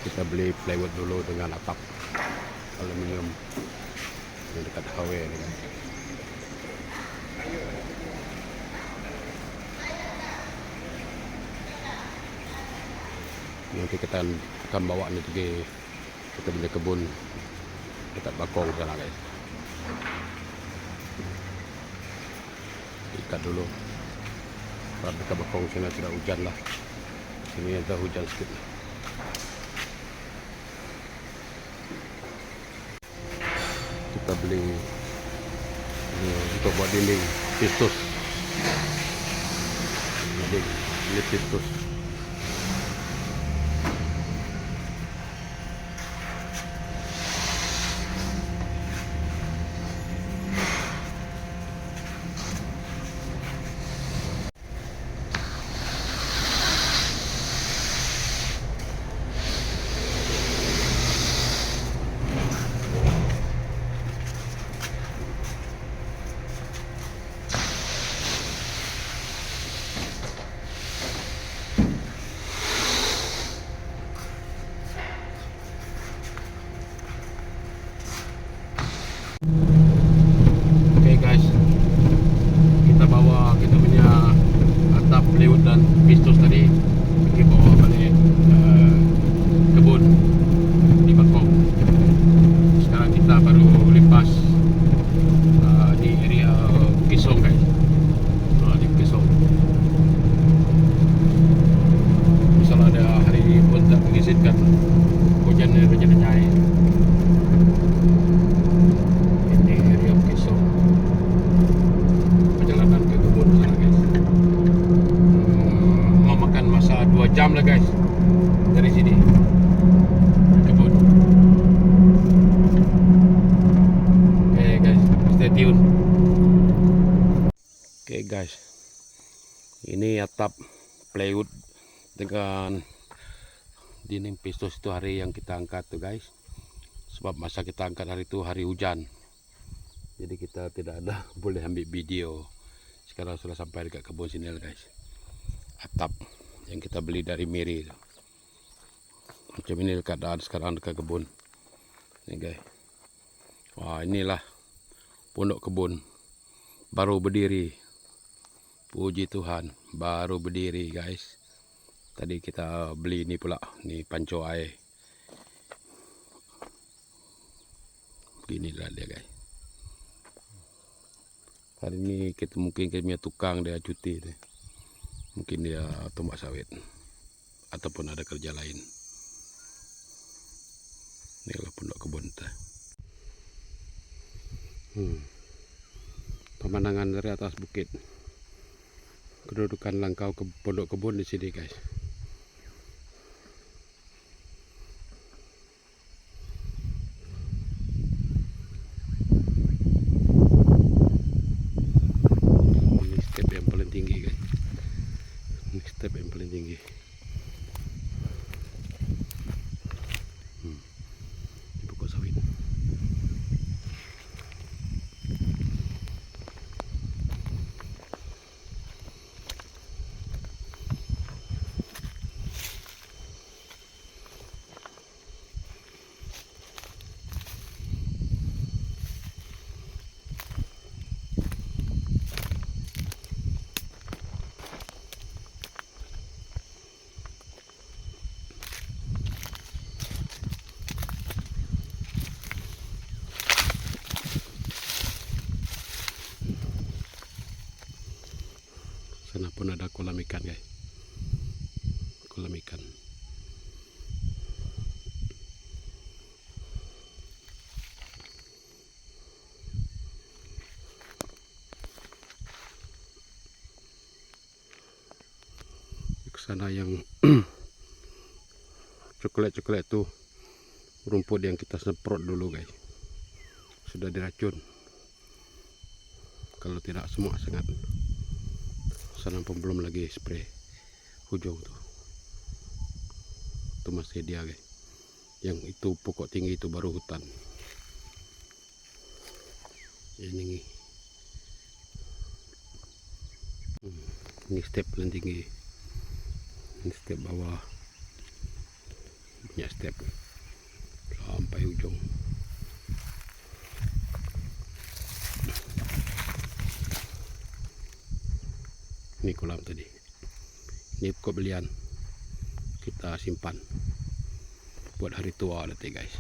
Kita beli plywood dulu dengan atap aluminium yang dekat highway ni kan. Nanti kita akan bawa ni pergi kita punya kebun dekat Bakong sana guys. Ikat dulu. Sebab dekat Bakong sana tidak hujan lah. Sini ada hujan sikit. Kita beli ini untuk buat dinding pistus. Ini pistus. Oke guys, kita bawa kita punya atap plywood dan pistus tadi pergi bawa balik kebun di Bakong. Sekarang kita baru lepas di area Kisong guys. Di Kisong. Misalnya ada hari ini pun tak mengizinkan hujan nyai. Jam lah guys dari sini kebun. Okay guys, stay tune. Okay guys, ini atap plywood dengan dinding pistus itu hari yang kita angkat tuh guys. Sebab masa kita angkat hari itu hari hujan, jadi kita tidak ada boleh ambil video. Sekarang sudah sampai dekat kebun sini lah guys. Atap yang kita beli dari Miri. Macam ini keadaan sekarang dekat kebun. Ini guys. Wah, inilah pondok kebun baru berdiri. Puji Tuhan, baru berdiri guys. Tadi kita beli ni pula, ni panco air. Beginilah dia guys. Hari ini kita mungkin kita punya tukang dia cuti tu. Mungkin dia tombak sawit ataupun ada kerja lain. Inilah pondok kebun kita. Pemandangan dari atas bukit. Kedudukan langkau ke pondok kebun di sini guys. Ini step yang paling tinggi guys. Step yang paling tinggi. Di pokok sawit. Sana pun ada kolam ikan guys. Kolam ikan. Sana yang coklat-coklat tu rumput yang kita semprot dulu guys. Sudah diracun. Kalau tidak semua sangat. Sana pun belum lagi spray hujung tu. Itu masih dia guys. Yang itu pokok tinggi itu baru hutan. Ini step paling tinggi. Ini step bawah. Ya step sampai ujung. Ini kolam tadi. Ini kok belian kita simpan buat hari tua nanti guys.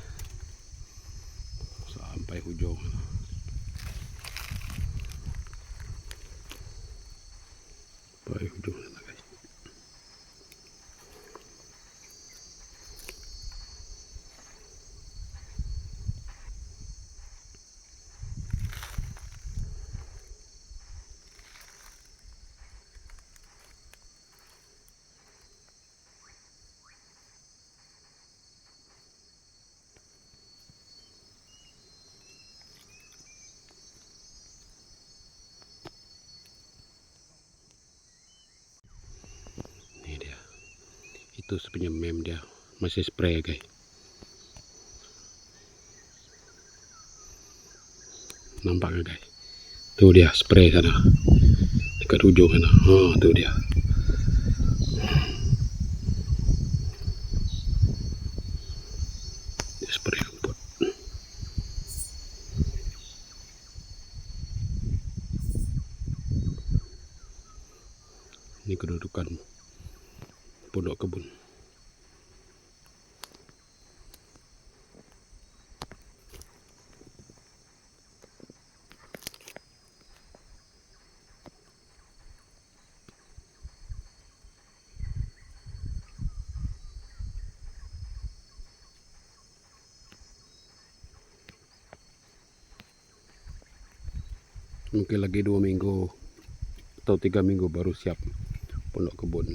Sampai ujung. Sampai ujung sana guys. Itu sebenarnya mem dia masih spray guys. Nampak gak guys? Tuh dia spray sana dekat ujung sana. Oh tuh dia. Dia spray rumput. Ini kedudukan pondok kebun. Mungkin lagi 2 minggu atau 3 minggu baru siap pondok kebun.